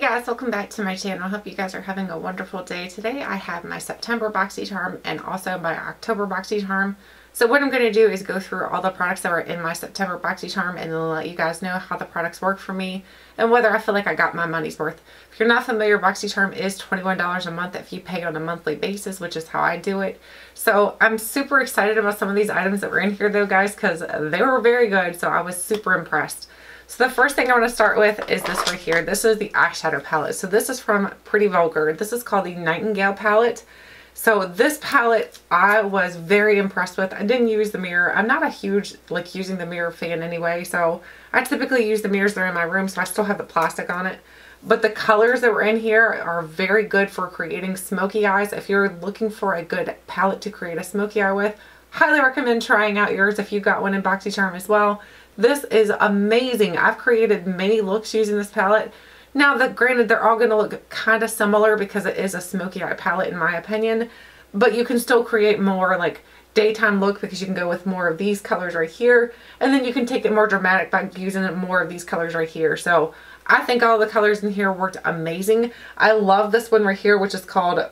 guys, welcome back to my channel. I hope you guys are having a wonderful day. Today I have my September Boxycharm and also my October Boxycharm. So what I'm going to do is go through all the products that are in my September Boxycharm and then let you guys know how the products work for me and whether I feel like I got my money's worth. If you're not familiar, Boxycharm is $21 a month if you pay on a monthly basis, which is how I do it. So I'm super excited about some of these items that were in here though, guys, because they were very good. So I was super impressed. So the first thing I want to start with is this right here. This is the eyeshadow palette. So this is from Pretty Vulgar. This is called the Nightingale palette. So this palette I was very impressed with. I didn't use the mirror. I'm not a huge like using the mirror fan anyway. So I typically use the mirrors that are in my room. So I still have the plastic on it. But the colors that were in here are very good for creating smoky eyes. If you're looking for a good palette to create a smoky eye with, highly recommend trying out yours if you've got one in Boxycharm as well. This is amazing. I've created many looks using this palette. Now, granted, they're all going to look kind of similar because it is a smoky eye palette in my opinion. But you can still create more like daytime look because you can go with more of these colors right here. And then you can take it more dramatic by using more of these colors right here. So I think all the colors in here worked amazing. I love this one right here, which is called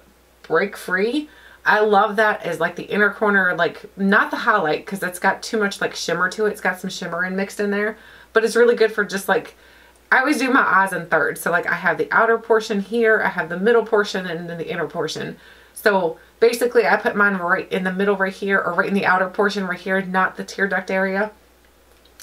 Break Free. I love that as like the inner corner, like not the highlight because it's got too much like shimmer to it. It's got some shimmer mixed in there, but it's really good for just like, I always do my eyes in thirds. So like I have the outer portion here, I have the middle portion and then the inner portion. So basically I put mine right in the middle right here or right in the outer portion right here, not the tear duct area.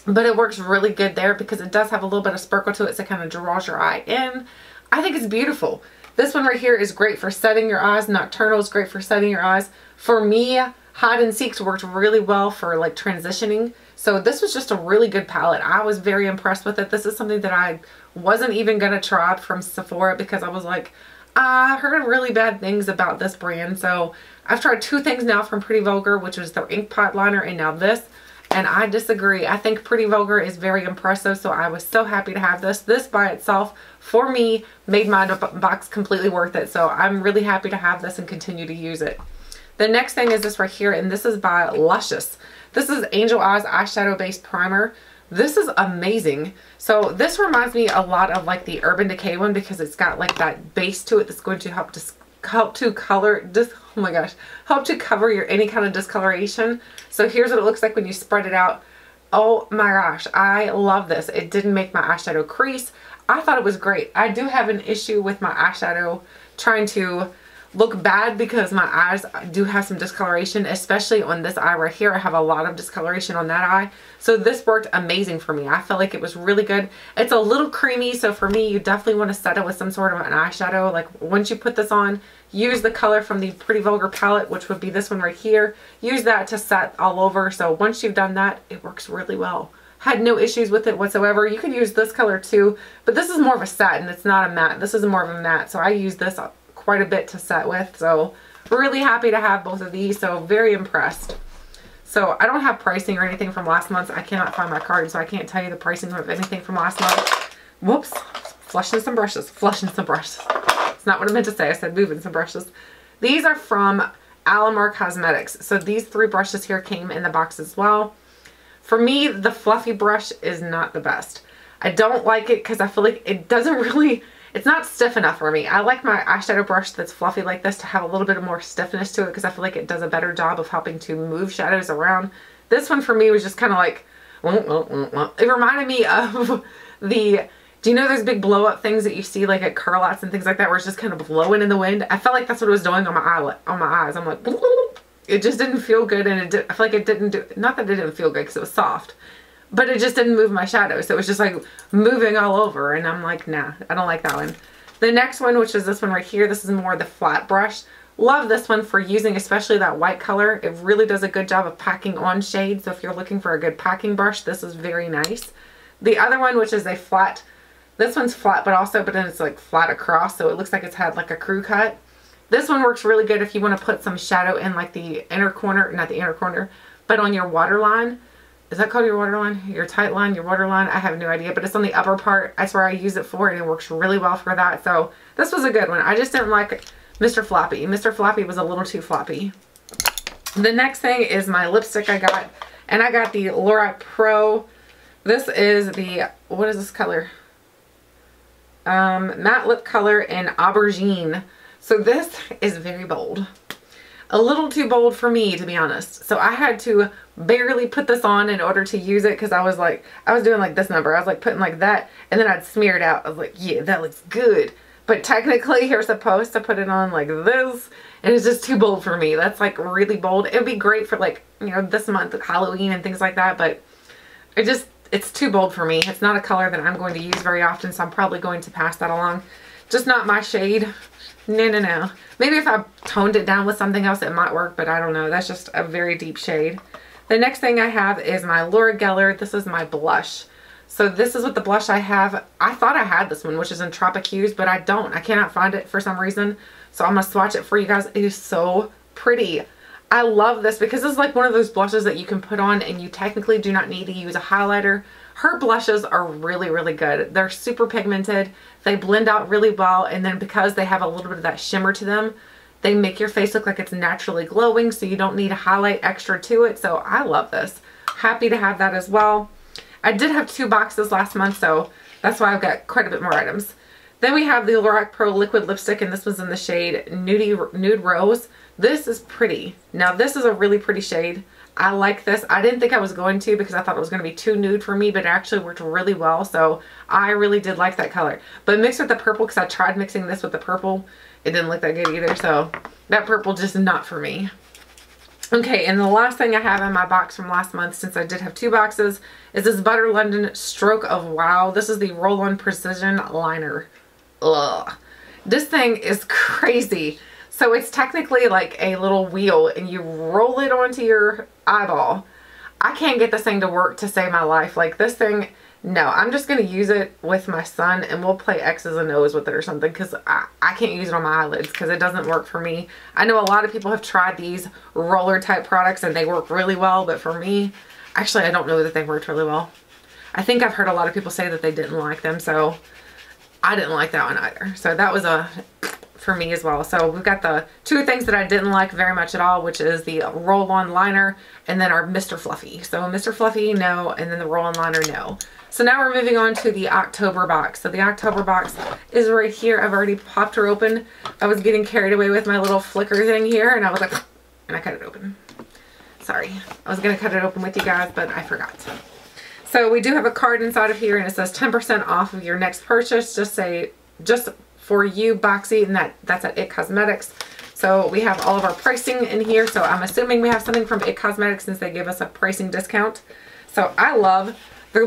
But it works really good there because it does have a little bit of sparkle to it, so it kind of draws your eye in. I think it's beautiful. This one right here is great for setting your eyes. Nocturnal is great for setting your eyes. For me, Hide and Seeks worked really well for like transitioning. So this was just a really good palette. I was very impressed with it. This is something that I wasn't even going to try from Sephora because I was like, I heard really bad things about this brand. So I've tried two things now from Pretty Vulgar, which was their ink pot liner and now this. And I disagree. I think Pretty Vulgar is very impressive. So I was so happy to have this. This by itself, for me, made my box completely worth it. So I'm really happy to have this and continue to use it. The next thing is this right here. And this is by Luscious. This is Angel Eyes Eyeshadow Base Primer. This is amazing. So this reminds me a lot of like the Urban Decay one because it's got like that base to it that's going to help to cover your any kind of discoloration. So here's what it looks like when you spread it out. Oh my gosh, I love this. It didn't make my eyeshadow crease. I thought it was great. I do have an issue with my eyeshadow trying to look bad because my eyes do have some discoloration, especially on this eye right here. I have a lot of discoloration on that eye. So this worked amazing for me. I felt like it was really good. It's a little creamy, so for me, you definitely want to set it with some sort of an eyeshadow. Like once you put this on, use the color from the Pretty Vulgar palette, which would be this one right here. Use that to set all over. So once you've done that, it works really well. Had no issues with it whatsoever. You could use this color too, but this is more of a satin. It's not a matte. This is more of a matte. So I use this quite a bit to set with. So really happy to have both of these. So very impressed. So I don't have pricing or anything from last month. I cannot find my card, so I can't tell you the pricing of anything from last month. Whoops. Flushing some brushes. Flushing some brushes. It's not what I meant to say. I said moving some brushes. These are from Alamar Cosmetics. So these three brushes here came in the box as well. For me, the fluffy brush is not the best. I don't like it because I feel like it doesn't really, it's not stiff enough for me. I like my eyeshadow brush that's fluffy like this to have a little bit more stiffness to it because I feel like it does a better job of helping to move shadows around. This one for me was just kind of like, it reminded me of the, do you know those big blow up things that you see like at curl outs and things like that where it's just kind of blowing in the wind? I felt like that's what it was doing on my eyes. I'm like, it just didn't feel good, and I feel like it didn't do, not that it didn't feel good because it was soft, but it just didn't move my shadow. So it was just like moving all over, and I'm like, nah, I don't like that one. The next one, which is this one right here, this is more the flat brush. Love this one for using especially that white color. It really does a good job of packing on shades. So if you're looking for a good packing brush, this is very nice. The other one, which is a flat, this one's flat, but then it's like flat across. So it looks like it's had like a crew cut. This one works really good if you want to put some shadow in like the inner corner, not the inner corner, but on your waterline. Is that called your waterline? Your tight line, your waterline? I have no idea, but it's on the upper part. That's where I use it for, and it works really well for that. So this was a good one. I just didn't like Mr. Floppy. Mr. Floppy was a little too floppy. The next thing is my lipstick I got, and I got the Lorac Pro. This is the, what is this color? matte lip color in Aubergine. So this is very bold. A little too bold for me, to be honest. So I had to barely put this on in order to use it, because I was doing like this number. I was like putting like that, and then I'd smear it out. I was like, yeah, that looks good. But technically you're supposed to put it on like this, and it's just too bold for me. That's like really bold. It would be great for like, you know, this month, Halloween and things like that, but it's too bold for me. It's not a color that I'm going to use very often, so I'm probably going to pass that along. Just not my shade. No. Maybe if I toned it down with something else, it might work, but I don't know. That's just a very deep shade. The next thing I have is my Lorac. This is my blush. So this is what the blush I have. I thought I had this one, which is in Tropic Hues, but I don't. I cannot find it for some reason. So I'm going to swatch it for you guys. It is so pretty. I love this because this is like one of those blushes that you can put on and you technically do not need to use a highlighter. Her blushes are really, really good. They're super pigmented. They blend out really well, and then because they have a little bit of that shimmer to them, they make your face look like it's naturally glowing, so you don't need a highlight extra to it. So I love this. Happy to have that as well. I did have 2 boxes last month, so that's why I've got quite a bit more items. Then we have the Lorac Pro Liquid Lipstick, and this was in the shade Nude Rose. This is pretty. Now this is a really pretty shade. I like this. I didn't think I was going to, because I thought it was going to be too nude for me, but it actually worked really well. So I really did like that color. But mixed with the purple, because I tried mixing this with the purple, it didn't look that good either. So that purple just not for me. Okay, and the last thing I have in my box from last month, since I did have 2 boxes, is this Butter London Stroke of Wow. This is the Roll-On Precision Liner. Ugh. This thing is crazy. So it's technically like a little wheel, and you roll it onto your eyeball. I can't get this thing to work to save my life. Like this thing, no, I'm just going to use it with my son, and we'll play X's and O's with it or something, because I can't use it on my eyelids because it doesn't work for me. I know a lot of people have tried these roller type products and they work really well, but for me, actually I don't know that they worked really well. I think I've heard a lot of people say that they didn't like them, so I didn't like that one either. So that was a for me as well. So we've got the 2 things that I didn't like very much at all, which is the roll-on liner and then our Mr. Fluffy. So Mr. Fluffy, no, and then the roll-on liner, no. So now we're moving on to the October box. So the October box is right here. I've already popped her open. I was getting carried away with my little flicker thing here, and I was like, and I cut it open. Sorry. I was going to cut it open with you guys, but I forgot. So we do have a card inside of here, and it says 10% off of your next purchase. Just for you, Boxy, and that's at It Cosmetics. So we have all of our pricing in here. So I'm assuming we have something from It Cosmetics since they give us a pricing discount. So I love their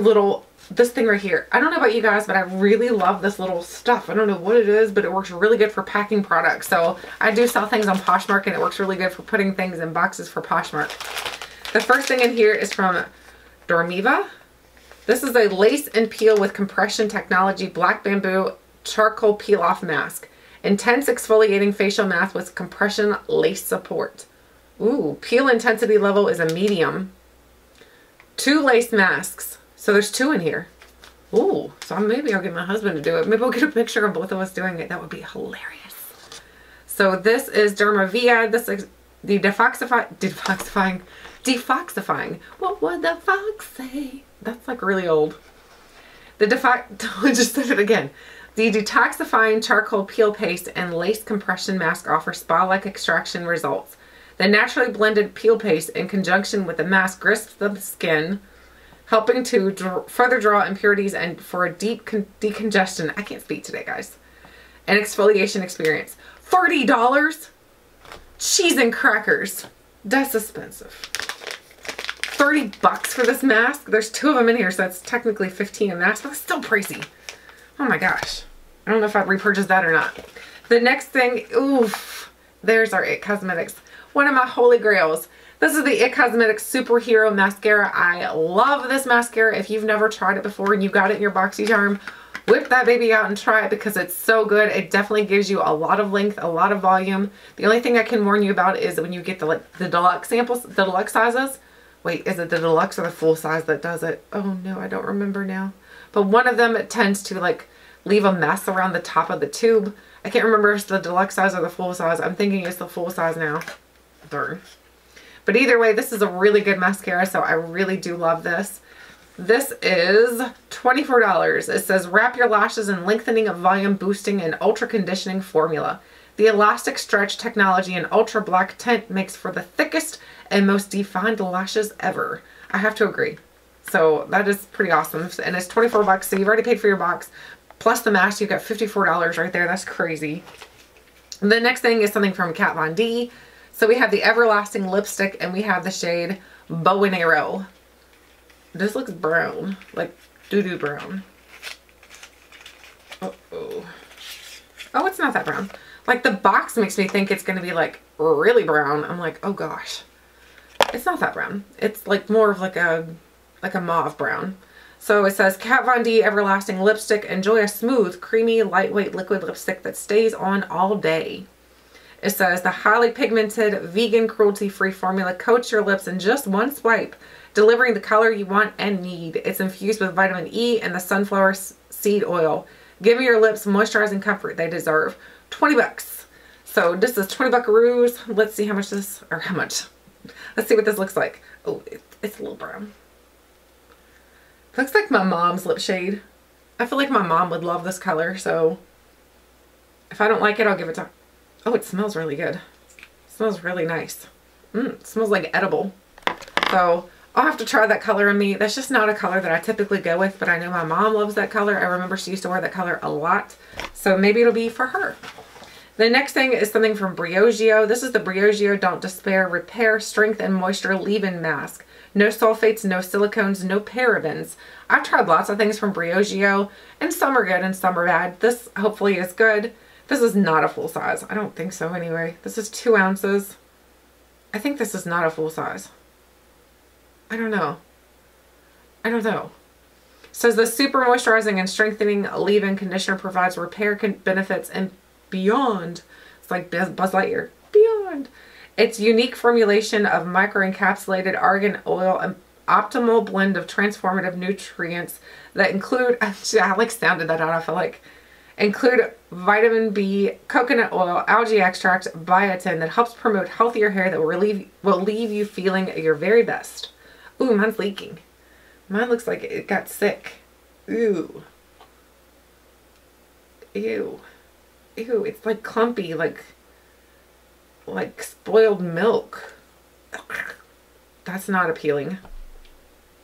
this thing right here. I don't know about you guys, but I really love this little stuff. I don't know what it is, but it works really good for packing products. So I do sell things on Poshmark, and it works really good for putting things in boxes for Poshmark. The first thing in here is from Dermovia. This is a lace and peel with compression technology black bamboo charcoal peel off mask. Intense exfoliating facial mask with compression lace support. Ooh, peel intensity level is a medium. 2 lace masks. So there's 2 in here. Ooh, so maybe I'll get my husband to do it. Maybe we'll get a picture of both of us doing it. That would be hilarious. So this is Dermovia. This is the defoxifying. What would the fox say? That's like really old. I just said it again. The detoxifying charcoal peel paste and lace compression mask offer spa-like extraction results. The naturally blended peel paste in conjunction with the mask crisps the skin, helping to further draw impurities and for a deep decongestion. I can't speak today, guys. An exfoliation experience. $30? Cheese and crackers. That's expensive. 30 bucks for this mask. There's 2 of them in here, so that's technically 15 a mask, but it's still pricey. Oh my gosh. I don't know if I'd repurchase that or not. The next thing, oof, there's our It Cosmetics. One of my holy grails. This is the It Cosmetics Superhero Mascara. I love this mascara. If you've never tried it before and you've got it in your Boxycharm, whip that baby out and try it because it's so good. It definitely gives you a lot of length, a lot of volume. The only thing I can warn you about is when you get the deluxe samples, the deluxe sizes. Wait, is it the deluxe or the full size that does it? Oh no, I don't remember now. But one of them, it tends to like leave a mess around the top of the tube. I can't remember if it's the deluxe size or the full size. I'm thinking it's the full size now. Darn. But either way, this is a really good mascara, so I really do love this. This is $24. It says wrap your lashes in lengthening, volume boosting, and ultra conditioning formula. The elastic stretch technology and ultra black tint makes for the thickest and most defined lashes ever. I have to agree. So that is pretty awesome. And it's 24 bucks. So you've already paid for your box. Plus the mask, you've got $54 right there. That's crazy. The next thing is something from Kat Von D. So we have the Everlasting Lipstick and we have the shade Bow and Arrow. This looks brown, like doo-doo brown. Uh-oh. Oh, it's not that brown. Like the box makes me think it's going to be like really brown. I'm like, oh gosh. It's not that brown. It's like more of like a mauve brown. So it says Kat Von D Everlasting Lipstick. Enjoy a smooth, creamy, lightweight liquid lipstick that stays on all day. It says the highly pigmented, vegan, cruelty-free formula coats your lips in just one swipe, delivering the color you want and need. It's infused with vitamin E and the sunflower seed oil, giving your lips moisturizing comfort they deserve. 20 bucks. So this is 20 buckaroos. Let's see how much this, or how much. Let's see what this looks like. Oh, it's a little brown. Looks like my mom's lip shade. I feel like my mom would love this color, so if I don't like it, I'll give it to her. Oh, it smells really good. It smells really nice. It smells like edible. So I'll have to try that color on me. That's just not a color that I typically go with, but I know my mom loves that color. I remember she used to wear that color a lot. So maybe it'll be for her. The next thing is something from Briogeo. This is the Briogeo Don't Despair Repair Strength and Moisture Leave-In Mask. No sulfates, no silicones, no parabens. I've tried lots of things from Briogeo, and some are good and some are bad. This hopefully is good. This is not a full size. I don't think so anyway. This is 2 ounces. I think this is not a full size. I don't know. I don't know. It says the super moisturizing and strengthening leave-in conditioner provides repair benefits and beyond. It's like Buzz Lightyear. Beyond. Its unique formulation of microencapsulated argan oil and optimal blend of transformative nutrients that include, actually, I like sounded that out, I feel like, include vitamin B, coconut oil, algae extract, biotin that helps promote healthier hair that will leave you feeling your very best. Ooh, mine's leaking. Mine looks like it got sick. Ooh. Ew. Ew, it's like clumpy, like spoiled milk. That's not appealing.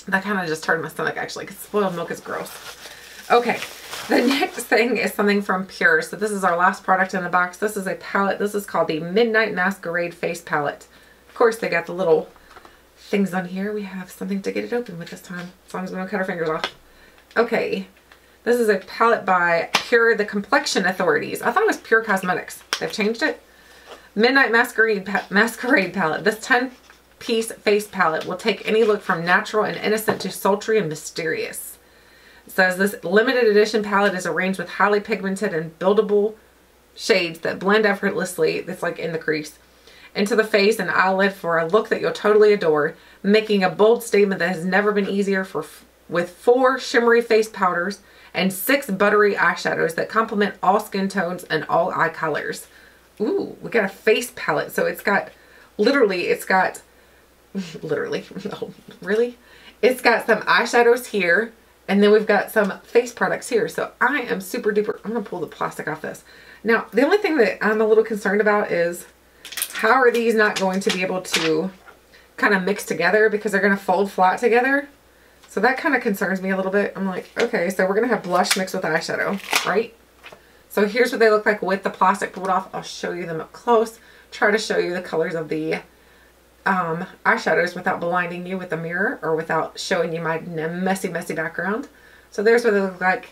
That kind of just turned my stomach actually, because spoiled milk is gross. Okay, the next thing is something from Pure. So this is our last product in the box. This is a palette. This is called the Midnight Masquerade Face Palette. Of course, they got the little things on here. We have something to get it open with this time, as long as we don't cut our fingers off. Okay, this is a palette by Pure, the Complexion Authorities. I thought it was Pure Cosmetics. They've changed it. Midnight Masquerade Palette. This 10-piece face palette will take any look from natural and innocent to sultry and mysterious. It says this limited edition palette is arranged with highly pigmented and buildable shades that blend effortlessly, that's like in the crease, into the face and eyelid for a look that you'll totally adore, making a bold statement that has never been easier with 4 shimmery face powders and 6 buttery eyeshadows that complement all skin tones and all eye colors. Ooh, we got a face palette. So it's got, literally, no, really? It's got some eyeshadows here, and then we've got some face products here. So I am super duper, I'm going to pull the plastic off this. Now, the only thing that I'm a little concerned about is how are these not going to be able to kind of mix together, because they're going to fold flat together. So that kind of concerns me a little bit. I'm like, okay, so we're going to have blush mixed with eyeshadow, right? So here's what they look like with the plastic pulled off. I'll show you them up close. Try to show you the colors of the eyeshadows without blinding you with the mirror, or without showing you my messy background. So there's what they look like.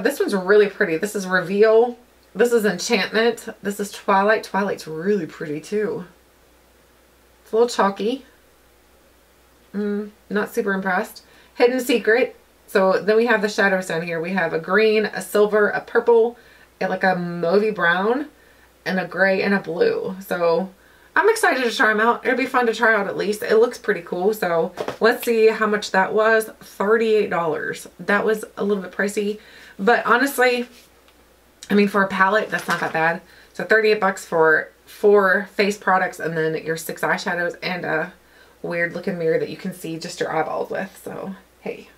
This one's really pretty. This is Reveal. This is Enchantment. This is Twilight. Twilight's really pretty too. It's a little chalky. Not super impressed. Hidden Secret. So then we have the shadows down here. We have a green, a silver, a purple, and like a mauvey brown, and a gray and a blue. So I'm excited to try them out. It'll be fun to try out at least. It looks pretty cool. So let's see how much that was. $38. That was a little bit pricey, but honestly, I mean, for a palette, that's not that bad. So 38 bucks for 4 face products, and then your 6 eyeshadows and a weird looking mirror that you can see just your eyeballs with. So hey,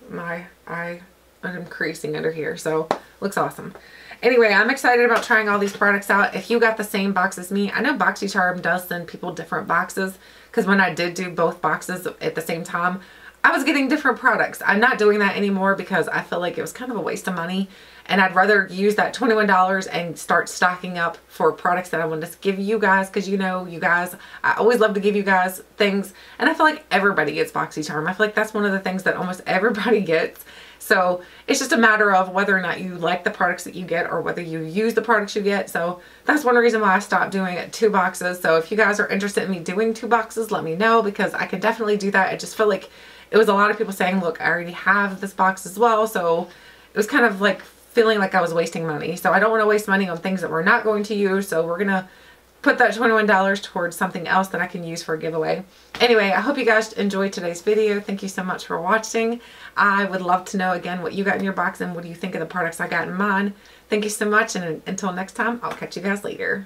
I'm creasing under here, so looks awesome. Anyway, I'm excited about trying all these products out. If you got the same box as me, I know Boxycharm does send people different boxes, because when I did do both boxes at the same time, I was getting different products. I'm not doing that anymore because I feel like it was kind of a waste of money, and I'd rather use that $21 and start stocking up for products that I want to give you guys, because you know, you guys, I always love to give you guys things, and I feel like everybody gets Boxycharm. I feel like that's one of the things that almost everybody gets. So it's just a matter of whether or not you like the products that you get or whether you use the products you get. So that's one reason why I stopped doing it 2 boxes. So if you guys are interested in me doing 2 boxes, let me know, because I can definitely do that. I just feel like it was a lot of people saying, look, I already have this box as well. So it was kind of like feeling like I was wasting money. So I don't want to waste money on things that we're not going to use. So we're going to put that $21 towards something else that I can use for a giveaway. Anyway, I hope you guys enjoyed today's video. Thank you so much for watching. I would love to know again what you got in your box and what do you think of the products I got in mine. Thank you so much, and until next time, I'll catch you guys later.